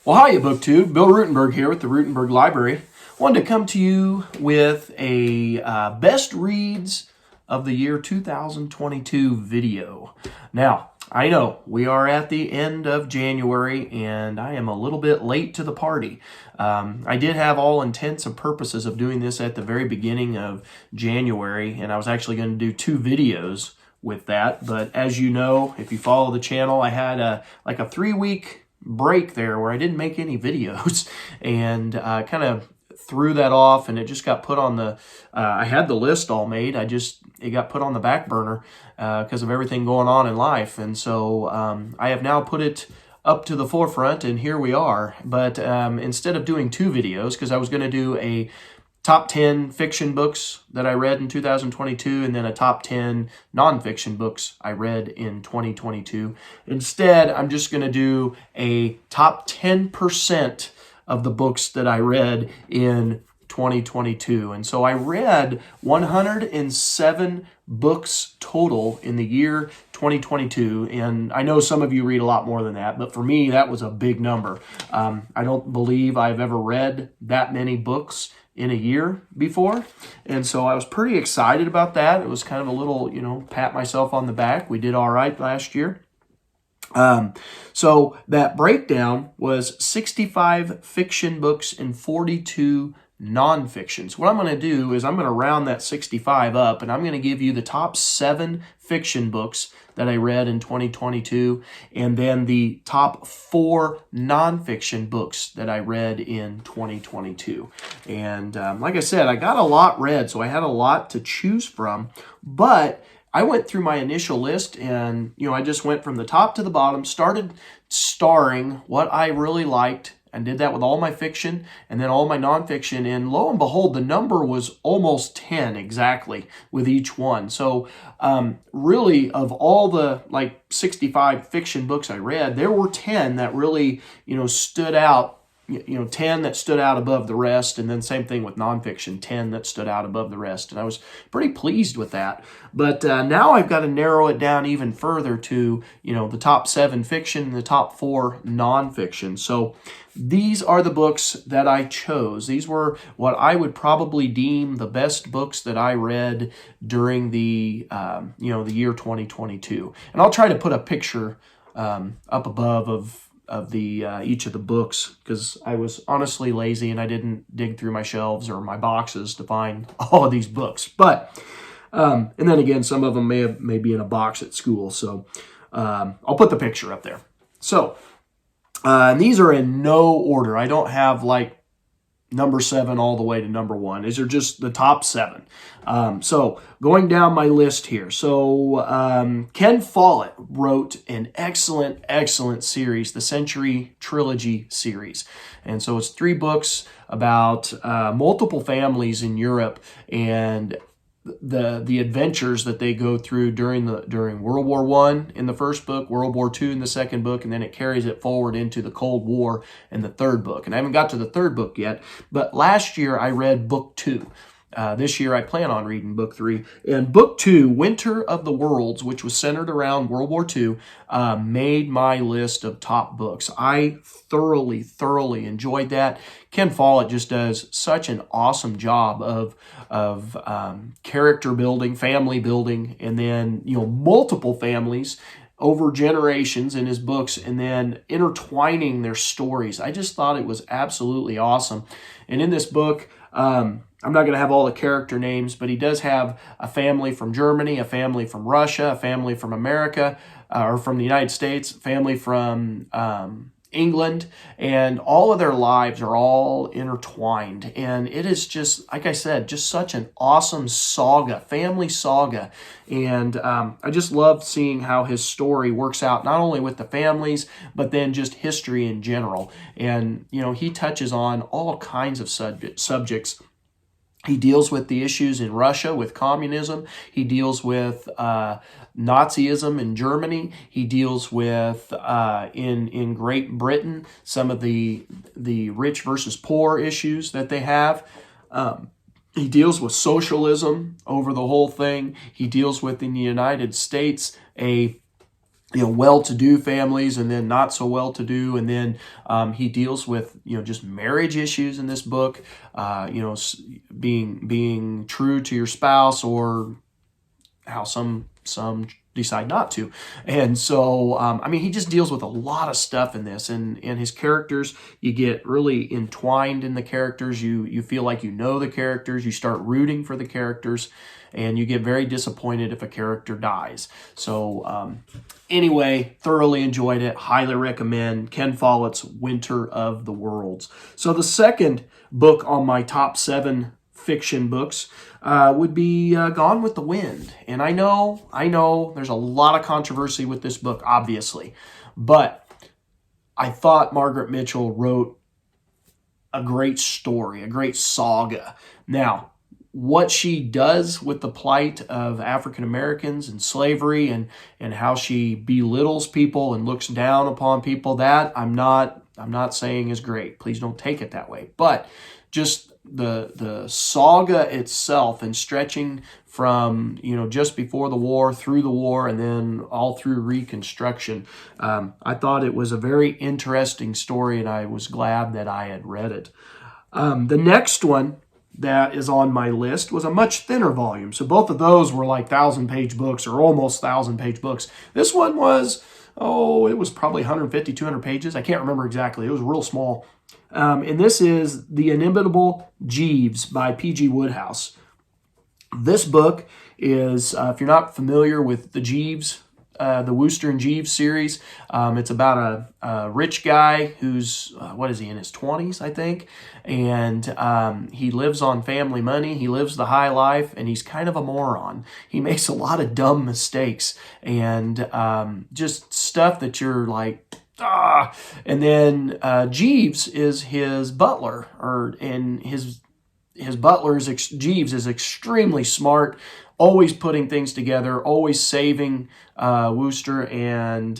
Well, hiya, BookTube. Bill Ruttenberg here with the Ruttenberg Library. Wanted to come to you with a best reads of the year 2022 video. Now, I know we are at the end of January and I am a little bit late to the party. I did have all intents and purposes of doing this at the very beginning of January, and I was actually going to do 2 videos with that. But as you know, if you follow the channel, I had a 3-week break there where I didn't make any videos, and kind of threw that off, and it just got put on the I had the list all made, it got put on the back burner because of everything going on in life. And so I have now put it up to the forefront, and here we are. But instead of doing 2 videos, because I was going to do a top 10 fiction books that I read in 2022, and then a top 10 nonfiction books I read in 2022. Instead, I'm just going to do a top 10% of the books that I read in 2022. And so I read 107 books total in the year 2022. And I know some of you read a lot more than that, but for me, that was a big number. I don't believe I've ever read that many books in a year before. And so I was pretty excited about that. It was kind of a little, pat myself on the back. We did all right last year. So that breakdown was 65 fiction books and 42 nonfictions. What I'm going to do is I'm going to round that 65 up, and I'm going to give you the top 7 fiction books that I read in 2022, and then the top 4 nonfiction books that I read in 2022. And like I said, I got a lot read, so I had a lot to choose from, but I went through my initial list, and I just went from the top to the bottom, started starring what I really liked, and did that with all my fiction and then all my nonfiction. And lo and behold, the number was almost 10 exactly with each one. So really, of all the 65 fiction books I read, there were 10 that really, stood out. 10 that stood out above the rest, and then same thing with nonfiction, 10 that stood out above the rest. And I was pretty pleased with that. But now I've got to narrow it down even further to, the top 7 fiction and the top 4 nonfiction. So these are the books that I chose. These were what I would probably deem the best books that I read during the, the year 2022. And I'll try to put a picture up above of the each of the books, because I was honestly lazy and I didn't dig through my shelves or my boxes to find all of these books. But and then again, some of them may be in a box at school, so I'll put the picture up there. So and these are in no order. I don't have number 7 all the way to number 1. These are just the top 7. So going down my list here. So Ken Follett wrote an excellent series, the Century Trilogy series. And so it's 3 books about multiple families in Europe and the adventures that they go through during World War I in the first book, World War II in the second book, and then it carries it forward into the Cold War in the third book. And I haven't got to the third book yet, but last year I read book 2. This year I plan on reading book 3. And book 2, Winter of the Worlds, which was centered around World War II, made my list of top books. I thoroughly enjoyed that. Ken Follett just does such an awesome job of character building, family building, and then multiple families over generations in his books, and then intertwining their stories. I just thought it was absolutely awesome. And in this book, I'm not going to have all the character names, but he does have a family from Germany, a family from Russia, a family from America, or from the United States, a family from England, and all of their lives are all intertwined. And it is just, like I said, just such an awesome saga, family saga. And I just love seeing how his story works out, not only with the families, but then just history in general. And, he touches on all kinds of subjects. He deals with the issues in Russia with communism. He deals with Nazism in Germany. He deals with in Great Britain some of the rich versus poor issues that they have. He deals with socialism over the whole thing. He deals with, in the United States, a well-to-do families and then not so well-to-do, and then he deals with just marriage issues in this book, being true to your spouse, or how some decide not to. And so he just deals with a lot of stuff in this, and his characters, you get really entwined in the characters. You feel like the characters, you start rooting for the characters, and you get very disappointed if a character dies. So anyway, thoroughly enjoyed it. Highly recommend Ken Follett's Winter of the Worlds. So the second book on my top 7 fiction books would be Gone with the Wind. And I know there's a lot of controversy with this book, obviously, but I thought Margaret Mitchell wrote a great story, a great saga. Now, what she does with the plight of African Americans and slavery, and how she belittles people and looks down upon people, that I'm not saying is great. Please don't take it that way. But just the saga itself, and stretching from just before the war, through the war, and then all through Reconstruction, I thought it was a very interesting story, and I was glad that I had read it. The next one that is on my list was a much thinner volume. So both of those were like 1,000-page books, or almost 1,000-page books. This one was, it was probably 150, 200 pages. I can't remember exactly. It was real small. And this is The Inimitable Jeeves by P.G. Wodehouse. This book is, if you're not familiar with the Jeeves, the Wooster and Jeeves series, it's about a rich guy who's, what is he, in his 20s, I think, and he lives on family money. He lives the high life, and he's kind of a moron. He makes a lot of dumb mistakes, and just stuff that you're like, ah. And then Jeeves is his butler, and his butler Jeeves is extremely smart, always putting things together, always saving Wooster, and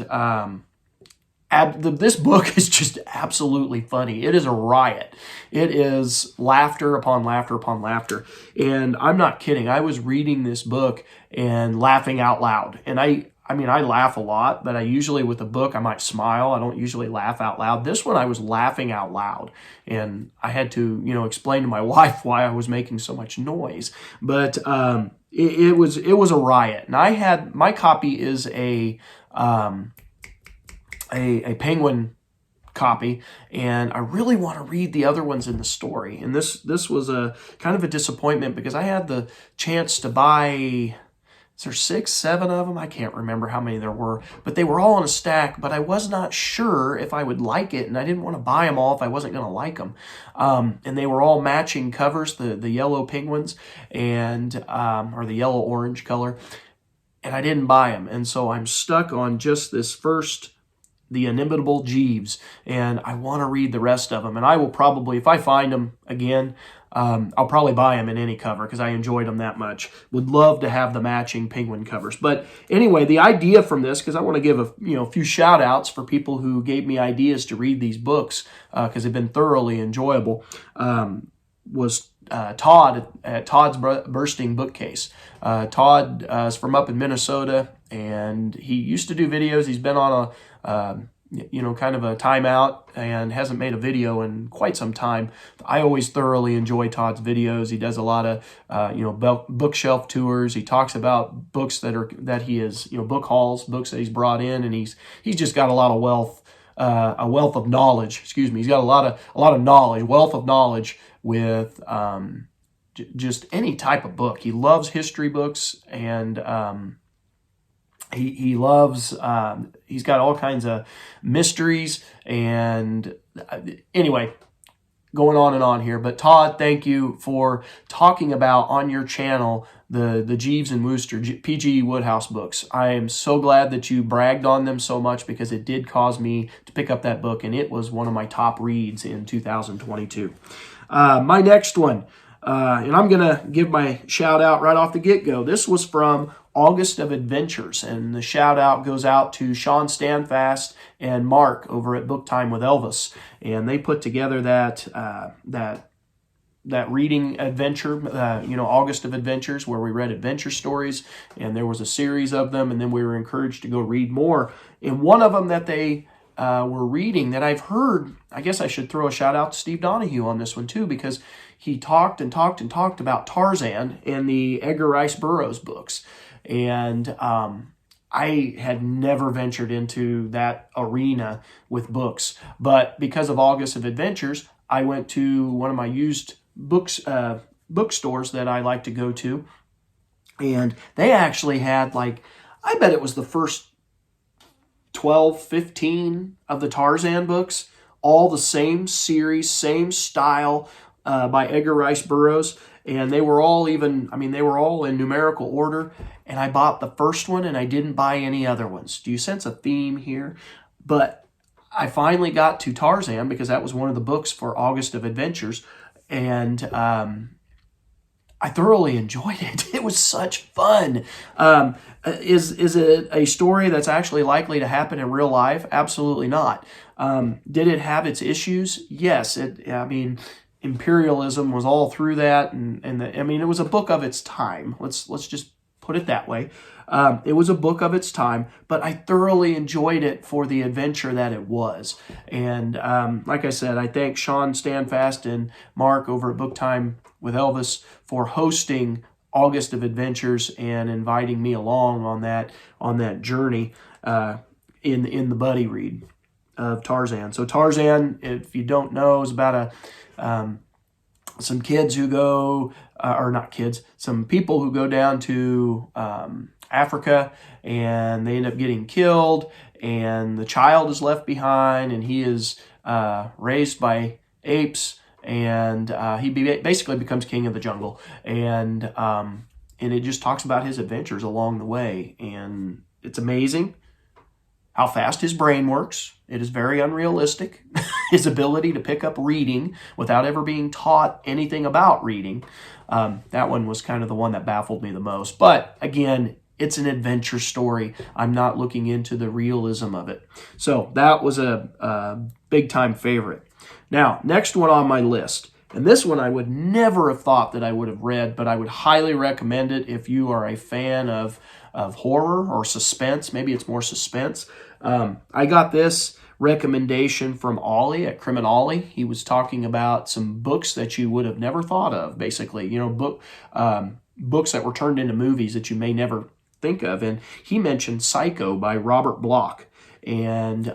this book is just absolutely funny. It is a riot. It is laughter upon laughter upon laughter, and I'm not kidding. I was reading this book and laughing out loud, and I laugh a lot, but I usually, with a book, I might smile. I don't usually laugh out loud. This one, I was laughing out loud, and I had to, explain to my wife why I was making so much noise. But it was a riot. And I had, my copy is a Penguin copy, and I really want to read the other ones in the story. And this was a kind of a disappointment, because I had the chance to buy, is there 6, 7 of them? I can't remember how many there were, but they were all in a stack, but I was not sure if I would like it, and I didn't want to buy them all if I wasn't going to like them. And they were all matching covers, the yellow penguins, and or the yellow-orange color, and I didn't buy them. And so I'm stuck on just this first, The Inimitable Jeeves, and I want to read the rest of them. And I will probably, if I find them again, I'll probably buy them in any cover, because I enjoyed them that much. Would love to have the matching penguin covers. But anyway, the idea from this, because I want to give a few shout outs for people who gave me ideas to read these books, because they've been thoroughly enjoyable, was Todd at Todd's Bursting Bookcase. Todd is from up in Minnesota, and he used to do videos. He's been on a kind of a timeout and hasn't made a video in quite some time. I always thoroughly enjoy Todd's videos. He does a lot of bookshelf tours. He talks about books that he is, book hauls, books that he's brought in, and he's just got a lot of wealth of knowledge. Excuse me. He's got a lot of knowledge, wealth of knowledge with just any type of book. He loves history books, and he loves, he's got all kinds of mysteries, and anyway, going on and on here. But Todd, thank you for talking about on your channel the Jeeves and Wooster, P.G. Wodehouse books. I am so glad that you bragged on them so much, because it did cause me to pick up that book, and it was one of my top reads in 2022. My next one, and I'm going to give my shout out right off the get-go. This was from August of Adventures, and the shout out goes out to Sean Standfast and Mark over at Book Time with Elvis, and they put together that that reading adventure, August of Adventures, where we read adventure stories, and there was a series of them, and then we were encouraged to go read more. And one of them that they were reading that I've heard, I guess I should throw a shout out to Steve Donahue on this one too, because he talked and talked and talked about Tarzan in the Edgar Rice Burroughs books. And I had never ventured into that arena with books, but because of August of Adventures, I went to one of my used bookstores that I like to go to, and they actually had, like, I bet it was the first 12, 15 of the Tarzan books, all the same series, same style, by Edgar Rice Burroughs, and they were all they were all in numerical order, and I bought the first one, and I didn't buy any other ones. Do you sense a theme here? But I finally got to Tarzan because that was one of the books for August of Adventures, and I thoroughly enjoyed it. It was such fun. Is it a story that's actually likely to happen in real life? Absolutely not. Did it have its issues? Yes. Imperialism was all through that, and it was a book of its time. Let's just put it that way. It was a book of its time, but I thoroughly enjoyed it for the adventure that it was. And like I said, I thank Sean Standfast and Mark over at Book Time with Elvis for hosting August of Adventures and inviting me along on that journey in the buddy read of Tarzan. So Tarzan, if you don't know, is about some kids who go, or not kids, some people who go down to Africa, and they end up getting killed, and the child is left behind, and he is raised by apes, and he basically becomes king of the jungle, and it just talks about his adventures along the way, and it's amazing how fast his brain works. It is very unrealistic. His ability to pick up reading without ever being taught anything about reading. That one was kind of the one that baffled me the most. But again, it's an adventure story. I'm not looking into the realism of it. So that was a big time favorite. Now, next one on my list. And this one I would never have thought that I would have read, but I would highly recommend it if you are a fan of horror or suspense. Maybe it's more suspense. I got this recommendation from Ollie at Criminale. He was talking about some books that you would have never thought of, basically. Books that were turned into movies that you may never think of. And he mentioned Psycho by Robert Bloch. And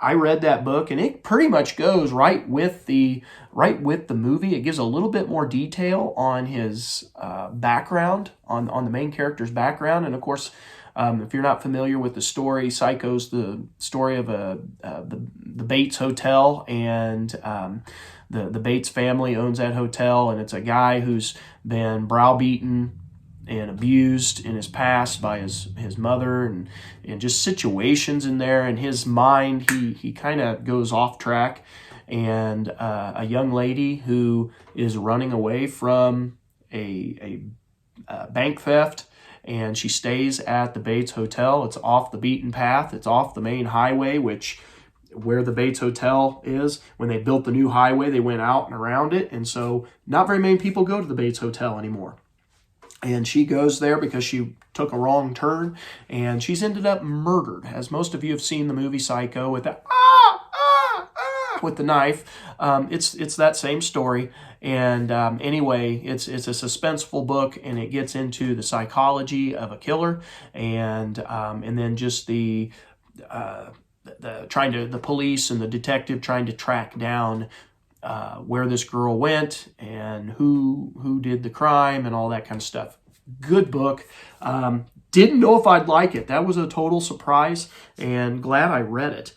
I read that book, and it pretty much goes right with the movie. It gives a little bit more detail on his background, on the main character's background, and of course, if you're not familiar with the story, Psycho's the story of the Bates Hotel, and the Bates family owns that hotel, and it's a guy who's been browbeaten and abused in his past by his mother, and just situations in there. In his mind, he kind of goes off track, and a young lady who is running away from a bank theft, and she stays at the Bates Hotel. It's off the beaten path. It's off the main highway, where the Bates Hotel is. When they built the new highway, they went out and around it, and so not very many people go to the Bates Hotel anymore. And she goes there because she took a wrong turn, and she's ended up murdered. As most of you have seen the movie Psycho with that with the knife, it's that same story. And anyway, it's a suspenseful book, and it gets into the psychology of a killer, and then just the police and the detective trying to track down where this girl went and who did the crime and all that kind of stuff. Good book. Didn't know if I'd like it. That was a total surprise, and glad I read it.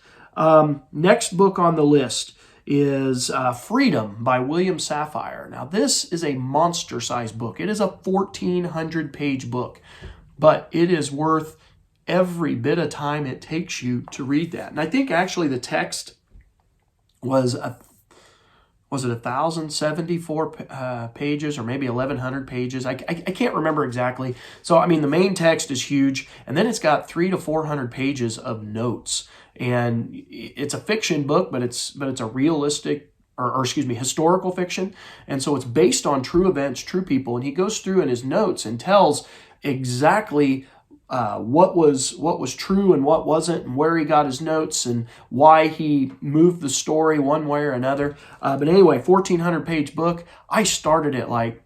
Next book on the list is Freedom by William Safire. Now, this is a monster-sized book. It is a 1,400-page book, but it is worth every bit of time it takes you to read that. And I think actually the text was it 1,074 pages or maybe 1,100 pages? I can't remember exactly. So, the main text is huge, and then it's got 300 to 400 pages of notes. And it's a fiction book, but it's a realistic or excuse me, historical fiction. And so it's based on true events, true people. And he goes through in his notes and tells exactly what was true and what wasn't, and where he got his notes and why he moved the story one way or another. But anyway, 1,400-page book. I started it like,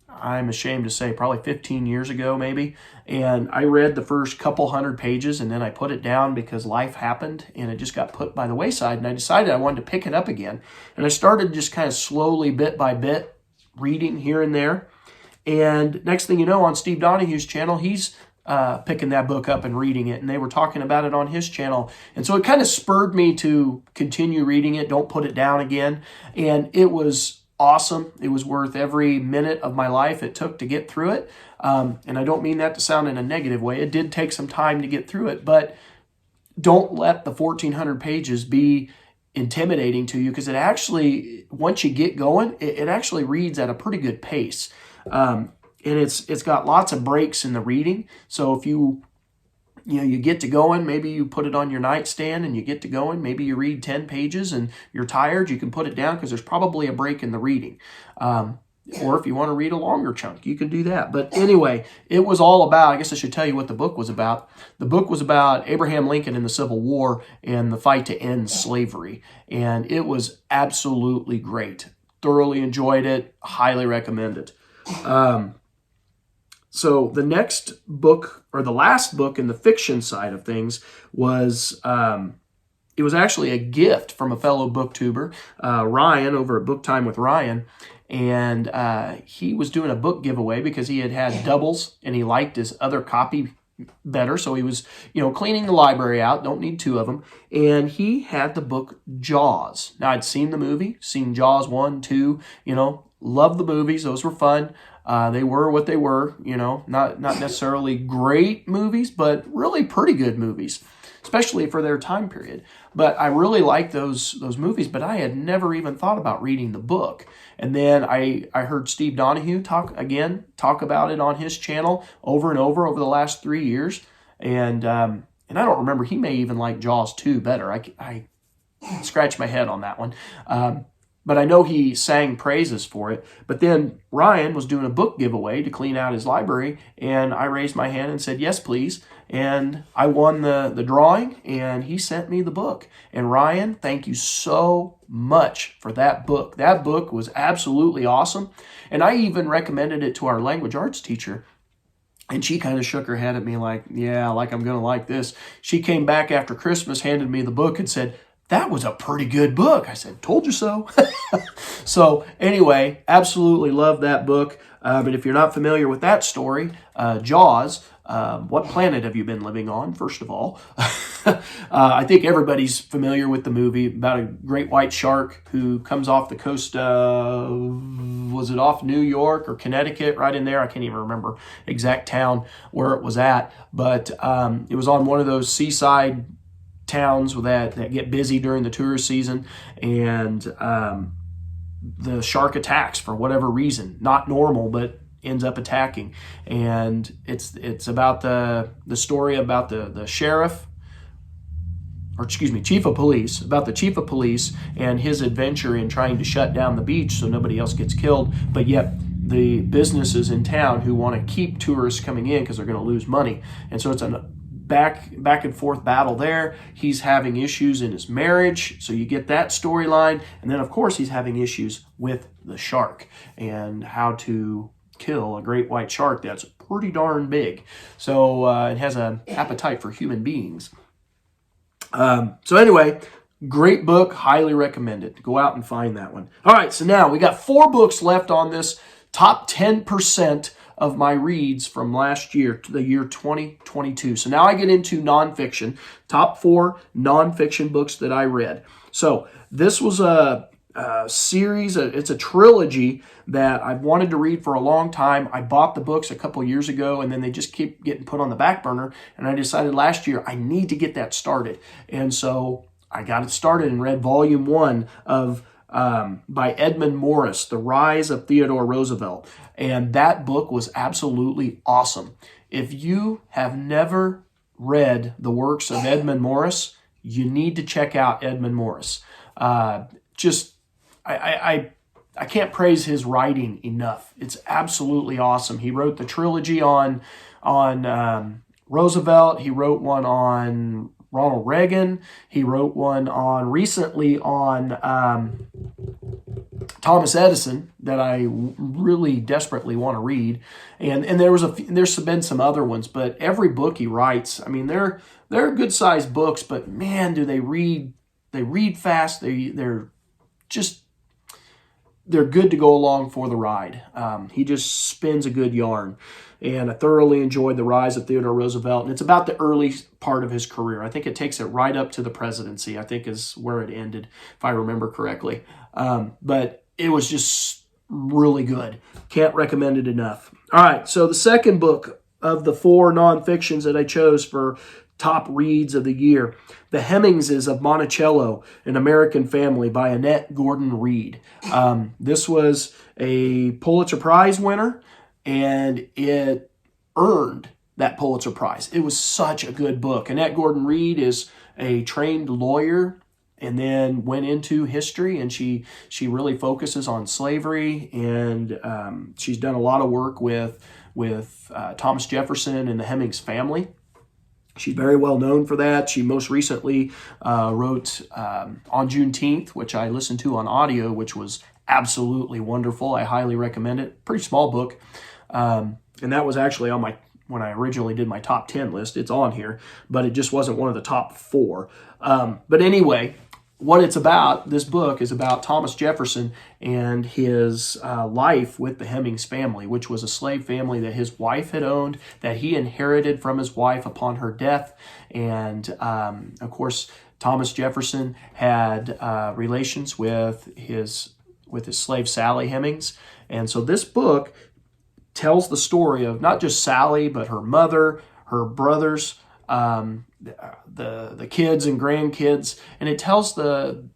I'm ashamed to say, probably 15 years ago maybe. And I read the first couple hundred pages and then I put it down because life happened and it just got put by the wayside. And I decided I wanted to pick it up again. And I started just kind of slowly, bit by bit, reading here and there. And next thing you know, on Steve Donahue's channel, he's picking that book up and reading it. And they were talking about it on his channel. And so it kind of spurred me to continue reading it, don't put it down again. And it was awesome. It was worth every minute of my life it took to get through it. And I don't mean that to sound in a negative way. It did take some time to get through it, but don't let the 1,400 pages be intimidating to you, because it actually, once you get going, it actually reads at a pretty good pace. And it's got lots of breaks in the reading. So if you get to going, maybe you put it on your nightstand and you get to going, maybe you read 10 pages and you're tired, you can put it down because there's probably a break in the reading. Or if you want to read a longer chunk, you can do that. But anyway, it was all about, I guess I should tell you what the book was about. The book was about Abraham Lincoln in the Civil War and the fight to end slavery. And it was absolutely great. Thoroughly enjoyed it. Highly recommend it. So the next book, or the last book in the fiction side of things, was it was actually a gift from a fellow booktuber, Ryan, over at Book Time with Ryan. And he was doing a book giveaway because he had doubles and he liked his other copy better. So he was, cleaning the library out. Don't need two of them. And he had the book Jaws. Now, I'd seen the movie, seen Jaws 1, 2, loved the movies. Those were fun. They were what they were, not necessarily great movies, but really pretty good movies, especially for their time period. But I really liked those movies, but I had never even thought about reading the book. And then I heard Steve Donahue talk about it on his channel over and over the last 3 years. And I don't remember, he may even like Jaws 2 better. I scratched my head on that one. But I know he sang praises for it. But then Ryan was doing a book giveaway to clean out his library, and I raised my hand and said, yes, please. And I won the drawing, and he sent me the book. And Ryan, thank you so much for that book. That book was absolutely awesome. And I even recommended it to our language arts teacher. And she kind of shook her head at me like, yeah, like I'm going to like this. She came back after Christmas, handed me the book, and said, that was a pretty good book. I said, told you so. So anyway, absolutely love that book. But if you're not familiar with that story, Jaws, what planet have you been living on, first of all? I think everybody's familiar with the movie about a great white shark who comes off the coast of, was it off New York or Connecticut, right in there? I can't even remember exact town where it was at. But it was on one of those seaside towns that get busy during the tourist season, and the shark attacks for whatever reason, not normal, but ends up attacking. And it's about the story about the sheriff, or excuse me, chief of police, about the chief of police and his adventure in trying to shut down the beach so nobody else gets killed, but yet the businesses in town who want to keep tourists coming in because they're going to lose money. And so it's a back and forth battle there. He's having issues in his marriage, so you get that storyline. And then, of course, he's having issues with the shark and how to kill a great white shark that's pretty darn big. So it has an appetite for human beings. So anyway, great book, highly recommended. Go out and find that one. All right, so now we got 4 books left on this top 10% of my reads from last year, to the year 2022. So now I get into nonfiction, top 4 nonfiction books that I read. So this was a series, it's a trilogy that I've wanted to read for a long time. I bought the books a couple years ago, and then they just keep getting put on the back burner. And I decided last year I need to get that started. And so I got it started and read volume 1 of by Edmund Morris, The Rise of Theodore Roosevelt. And that book was absolutely awesome. If you have never read the works of Edmund Morris, you need to check out Edmund Morris. I can't praise his writing enough. It's absolutely awesome. He wrote the trilogy on Roosevelt. He wrote one on Ronald Reagan. He wrote one recently on Thomas Edison that I really desperately want to read. And there's been some other ones, but every book he writes, I mean, they're good sized books, but man, do they read fast. They're good to go along for the ride. He just spins a good yarn. And I thoroughly enjoyed The Rise of Theodore Roosevelt. And it's about the early part of his career. I think it takes it right up to the presidency, I think is where it ended, if I remember correctly. But it was just really good. Can't recommend it enough. All right, so the second book of the 4 nonfictions that I chose for top reads of the year, The Hemingses of Monticello, An American Family by Annette Gordon Reed. This was a Pulitzer Prize winner, and it earned that Pulitzer Prize. It was such a good book. Annette Gordon Reed is a trained lawyer and then went into history, and she really focuses on slavery, and she's done a lot of work with Thomas Jefferson and the Hemings family. She's very well known for that. She most recently wrote On Juneteenth, which I listened to on audio, which was absolutely wonderful. I highly recommend it. Pretty small book. And that was actually on when I originally did my top 10 list. It's on here, but it just wasn't one of the top 4. But anyway, what it's about, this book is about Thomas Jefferson and his life with the Hemings family, which was a slave family that his wife had owned, that he inherited from his wife upon her death. And of course, Thomas Jefferson had relations with his slave Sally Hemings. And so this book tells the story of not just Sally, but her mother, her brothers, the kids and grandkids, and it tells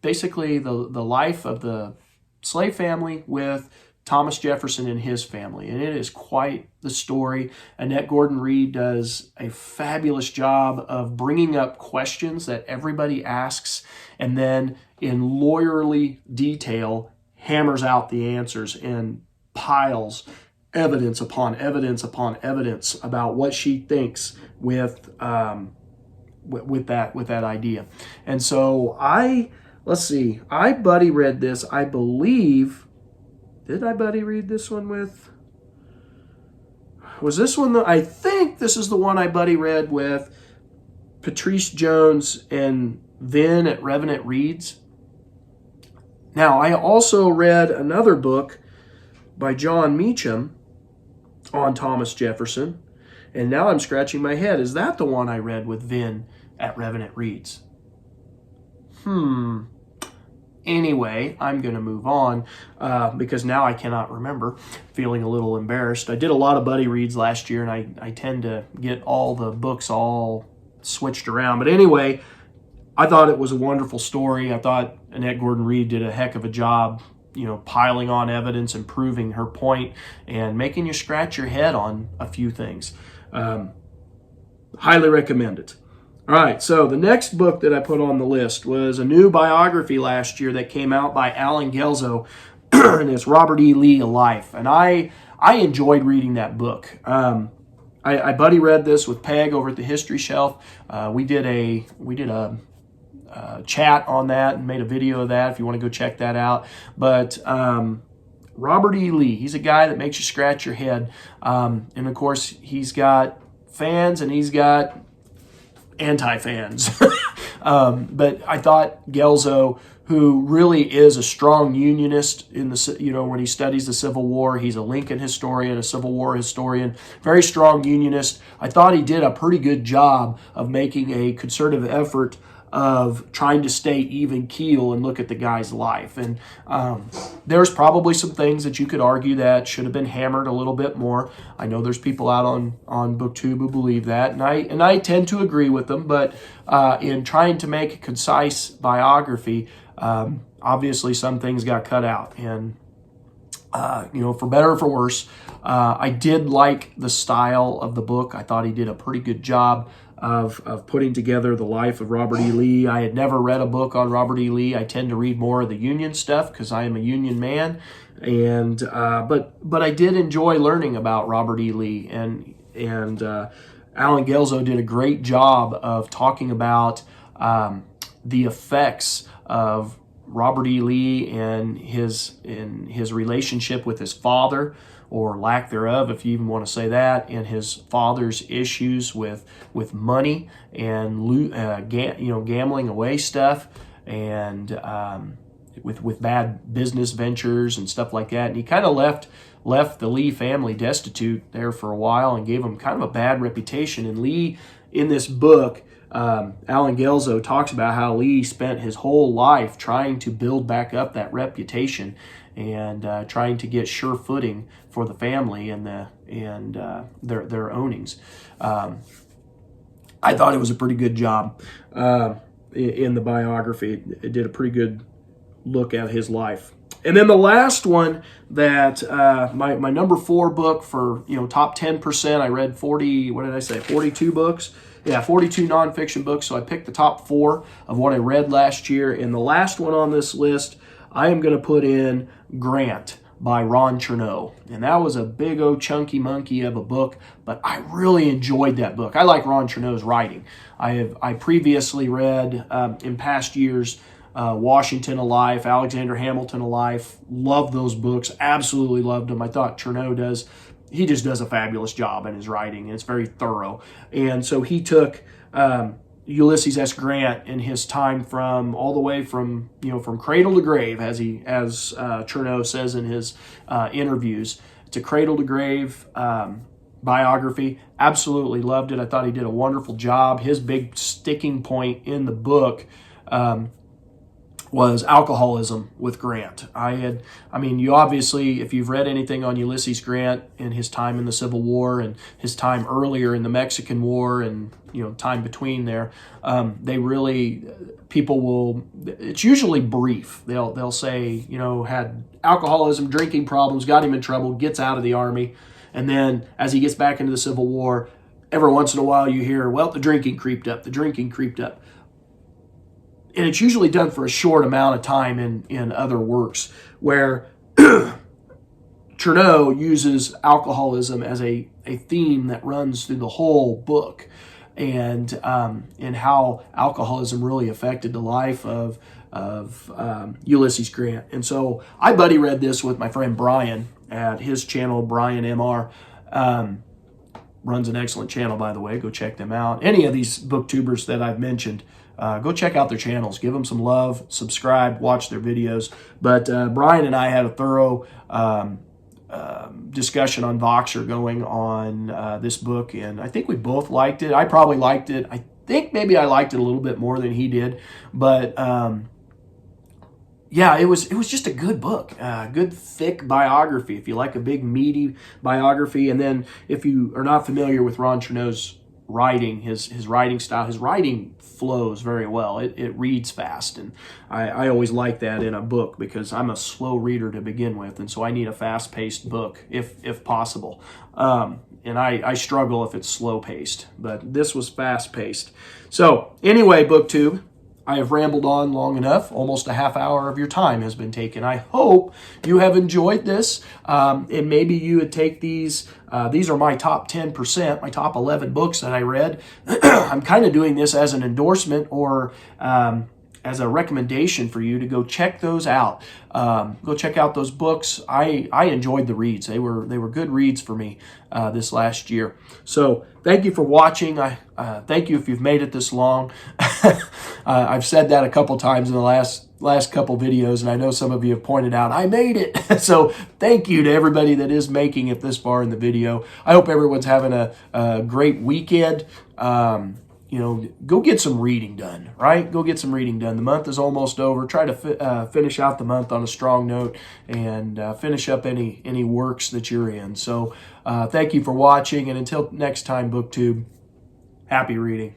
basically the life of the slave family with Thomas Jefferson and his family, and it is quite the story. Annette Gordon Reed does a fabulous job of bringing up questions that everybody asks, and then in lawyerly detail hammers out the answers and piles evidence upon evidence upon evidence about what she thinks with that idea. And so I buddy read this, I believe. Did I buddy read this one with? Was this one I think this is the one I buddy read with Patrice Jones and Vin at Revenant Reads. Now, I also read another book by John Meacham on Thomas Jefferson, and now I'm scratching my head. Is that the one I read with Vin at Revenant Reads? Anyway, I'm going to move on because now I cannot remember, feeling a little embarrassed. I did a lot of buddy reads last year, and I tend to get all the books all switched around. But anyway, I thought it was a wonderful story. I thought Annette Gordon Reed did a heck of a job, piling on evidence and proving her point and making you scratch your head on a few things. Highly recommend it. All right, so the next book that I put on the list was a new biography last year that came out by Alan Guelzo, and it's Robert E. Lee, A Life. And I enjoyed reading that book. I buddy read this with Peg over at the History Shelf. We did a chat on that and made a video of that if you want to go check that out. But Robert E. Lee, he's a guy that makes you scratch your head. And of course, he's got fans and he's got anti-fans. But I thought Guelzo, who really is a strong unionist in the, when he studies the Civil War, he's a Lincoln historian, a Civil War historian, very strong unionist. I thought he did a pretty good job of making a concerted effort of trying to stay even keel and look at the guy's life. And there's probably some things that you could argue that should have been hammered a little bit more. I know there's people out on BookTube who believe that, and I tend to agree with them. But in trying to make a concise biography, obviously some things got cut out. And for better or for worse, I did like the style of the book. I thought he did a pretty good job of putting together the life of Robert E. Lee. I had never read a book on Robert E. Lee. I tend to read more of the Union stuff because I am a Union man, and but I did enjoy learning about Robert E. Lee, and Alan Guelzo did a great job of talking about the effects of Robert E. Lee and his relationship with his father, or lack thereof, if you even want to say that, and his father's issues with money and gambling away stuff, and with bad business ventures and stuff like that. And he kind of left the Lee family destitute there for a while and gave them kind of a bad reputation. And Lee, in this book, Alan Guelzo talks about how Lee spent his whole life trying to build back up that reputation and trying to get sure footing for the family and their ownings. I thought it was a pretty good job in the biography. It did a pretty good look at his life. And then the last one that my number 4 book for top 10%. I read 42 books. Yeah, 42 nonfiction books. So I picked the top 4 of what I read last year. And the last one on this list, I am going to put in Grant by Ron Chernow. And that was a big old chunky monkey of a book, but I really enjoyed that book. I like Ron Chernow's writing. I previously read in past years Washington Alive, Alexander Hamilton Alive. Loved those books. Absolutely loved them. I thought Chernow he just does a fabulous job in his writing, and it's very thorough. And so he took Ulysses S. Grant in his time all the way from cradle to grave, as Chernow says in his interviews, to cradle to grave biography. Absolutely loved it. I thought he did a wonderful job. His big sticking point in the book was alcoholism with Grant. You obviously, if you've read anything on Ulysses Grant and his time in the Civil War and his time earlier in the Mexican War and time between there, it's usually brief. They'll say, had alcoholism, drinking problems, got him in trouble, gets out of the army, and then as he gets back into the Civil War, every once in a while you hear, well, the drinking creeped up. And it's usually done for a short amount of time in other works, where Chernow uses alcoholism as a theme that runs through the whole book, and how alcoholism really affected the life of Ulysses Grant. And so I buddy read this with my friend Brian at his channel, Brian MR. Runs an excellent channel, by the way. Go check them out. Any of these booktubers that I've mentioned, go check out their channels. Give them some love. Subscribe. Watch their videos. But Brian and I had a thorough discussion on Voxer going on this book, and I think we both liked it. I probably liked it. I think maybe I liked it a little bit more than he did. But yeah, it was just a good book, good thick biography. If you like a big meaty biography, and then if you are not familiar with Ron Chernow's writing, his writing style, his writing flows very well. It reads fast, and I always like that in a book because I'm a slow reader to begin with, and so I need a fast-paced book if possible. And I struggle if it's slow-paced, but this was fast-paced. So anyway, BookTube, I have rambled on long enough. Almost a half hour of your time has been taken. I hope you have enjoyed this, and maybe you would take these. These are my top 10%, my top 11 books that I read. I'm kind of doing this as an endorsement or as a recommendation for you to go check those out. Go check out those books. I enjoyed the reads. They were good reads for me this last year. So thank you for watching. Thank you if you've made it this long. I've said that a couple times in the last couple videos, and I know some of you have pointed out I made it. So thank you to everybody that is making it this far in the video. I hope everyone's having a great weekend. Go get some reading done, right? Go get some reading done. The month is almost over. Try to finish out the month on a strong note and finish up any works that you're in. So thank you for watching, and until next time, BookTube, happy reading.